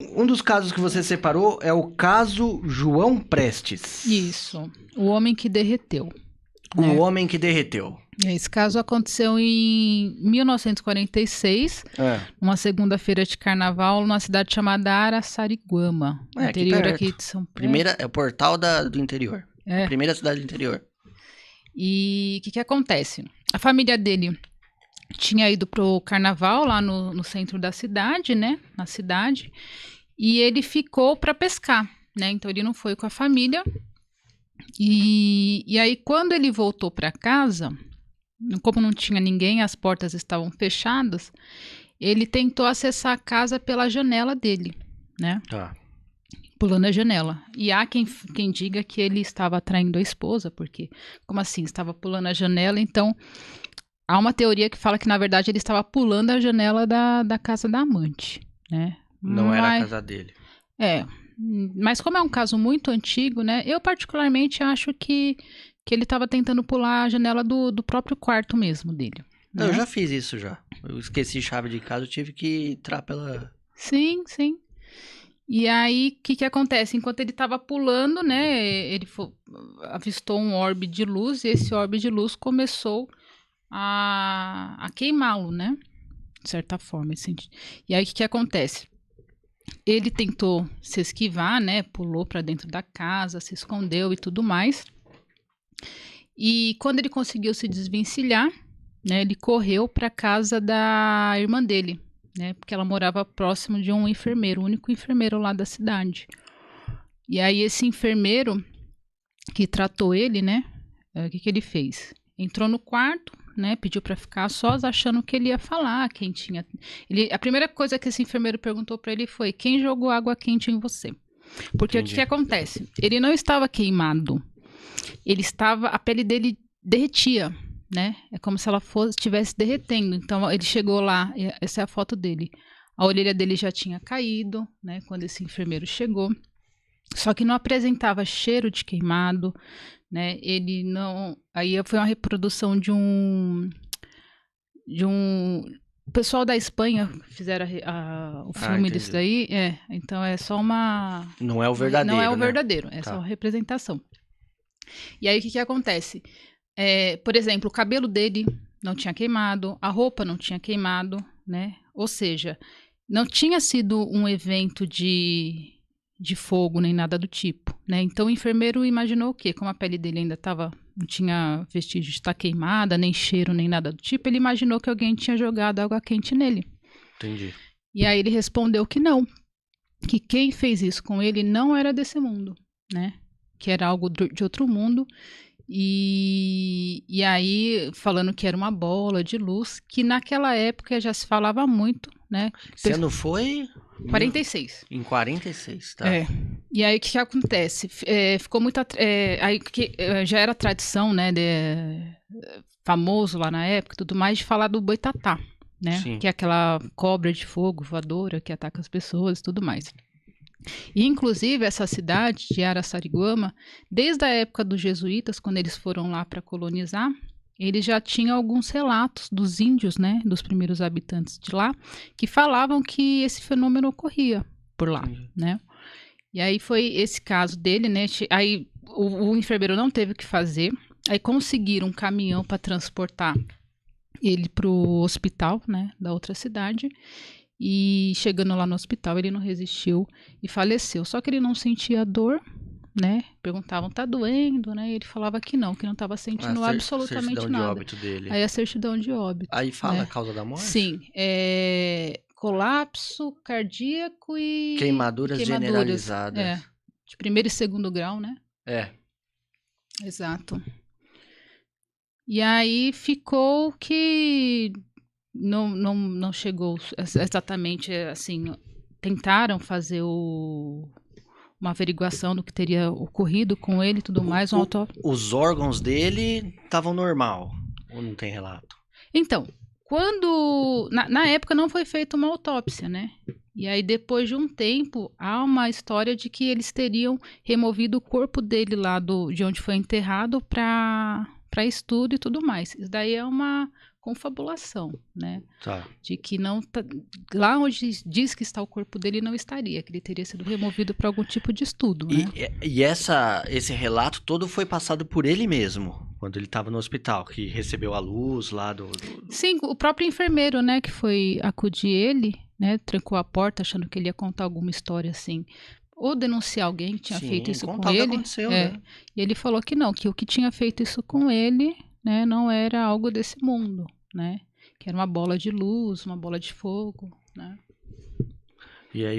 Um dos casos que você separou é o caso João Prestes. Isso, o homem que derreteu. O né? homem que derreteu. Esse caso aconteceu em 1946, numa segunda-feira de carnaval, numa cidade chamada Araçariguama, interior aqui de São Paulo. Primeira, é o portal do interior. Primeira cidade do interior. E o que acontece? A família dele tinha ido pro carnaval lá no centro da cidade, né? Na cidade. E ele ficou para pescar, né? Então ele não foi com a família. E aí quando ele voltou para casa, como não tinha ninguém, as portas estavam fechadas, ele tentou acessar a casa pela janela dele, né? Tá. Pulando a janela. E há quem diga que ele estava traindo a esposa, porque, como assim, estava pulando a janela, então há uma teoria que fala que, na verdade, ele estava pulando a janela da casa da amante, né? Não era a casa dele. Mas como é um caso muito antigo, né? Eu particularmente acho que ele estava tentando pular a janela do próprio quarto mesmo dele. Né? Eu já fiz isso já. Eu esqueci chave de casa, eu tive que entrar pela... Sim. E aí, o que acontece? Enquanto ele estava pulando, né? Ele avistou um orbe de luz e esse orbe de luz começou a queimá-lo, né? De certa forma. Assim. E aí, o que acontece? Ele tentou se esquivar, né? Pulou para dentro da casa, se escondeu e tudo mais. E quando ele conseguiu se desvencilhar, né? Ele correu para a casa da irmã dele, né? Porque ela morava próximo de um enfermeiro, o único enfermeiro lá da cidade. E aí esse enfermeiro que tratou ele, né? O que ele fez? Entrou no quarto, né? Pediu para ficar sós, achando que ele ia falar quem tinha. A primeira coisa que esse enfermeiro perguntou para ele foi: quem jogou água quente em você? Porque o que acontece? Ele não estava queimado. A pele dele derretia, né? É como se ela estivesse derretendo. Então ele chegou lá, essa é a foto dele. A orelha dele já tinha caído, né? Quando esse enfermeiro chegou. Só que não apresentava cheiro de queimado, né? Ele não. Aí foi uma reprodução de um. O pessoal da Espanha fizeram o filme disso daí. Então é só uma. Não é o verdadeiro. Não é o verdadeiro, é só uma representação. E aí o que acontece? Por exemplo, o cabelo dele não tinha queimado, a roupa não tinha queimado, né? Ou seja, não tinha sido um evento de fogo nem nada do tipo, né? Então o enfermeiro imaginou o quê? Como a pele dele ainda não tinha vestígio de estar queimada, nem cheiro, nem nada do tipo, ele imaginou que alguém tinha jogado água quente nele. Entendi. E aí ele respondeu que não, que quem fez isso com ele não era desse mundo, né? Que era algo de outro mundo. E aí, falando que era uma bola de luz, que naquela época já se falava muito, né? Esse ano foi? 46. Em 46, tá. E aí, o que acontece? Ficou muito... já era tradição, né? Famoso lá na época e tudo mais, de falar do boitatá, né? Sim. Que é aquela cobra de fogo voadora que ataca as pessoas e tudo mais. E, inclusive, essa cidade de Araçariguama, desde a época dos jesuítas, quando eles foram lá para colonizar, eles já tinham alguns relatos dos índios, né, dos primeiros habitantes de lá, que falavam que esse fenômeno ocorria por lá, né? E aí foi esse caso dele, né? Aí o enfermeiro não teve o que fazer, aí conseguiram um caminhão para transportar ele para o hospital, né, da outra cidade. E chegando lá no hospital, ele não resistiu e faleceu. Só que ele não sentia dor, né? Perguntavam, tá doendo, né? E ele falava que não estava sentindo absolutamente nada. A certidão de óbito dele. Aí a certidão de óbito. Aí fala a causa da morte? Sim. Colapso cardíaco e... Queimaduras generalizadas. De primeiro e segundo grau, né? Exato. E aí ficou que... Não chegou exatamente assim. Tentaram fazer uma averiguação do que teria ocorrido com ele e tudo mais. Os órgãos dele estavam normal? Ou não tem relato? Então, na época não foi feita uma autópsia, né? E aí depois de um tempo há uma história de que eles teriam removido o corpo dele lá de onde foi enterrado para estudo e tudo mais. Isso daí é uma confabulação, né? Tá. De que não lá onde diz que está o corpo dele não estaria, que ele teria sido removido para algum tipo de estudo, né? E esse relato todo foi passado por ele mesmo, quando ele estava no hospital, que recebeu a luz lá do... Sim, o próprio enfermeiro, né, que foi acudir ele, né, trancou a porta achando que ele ia contar alguma história assim, ou denunciar alguém que tinha feito isso com contar o que ele. aconteceu, né? E ele falou que não, que o que tinha feito isso com ele, né, não era algo desse mundo, né? Que era uma bola de luz, uma bola de fogo, né? E aí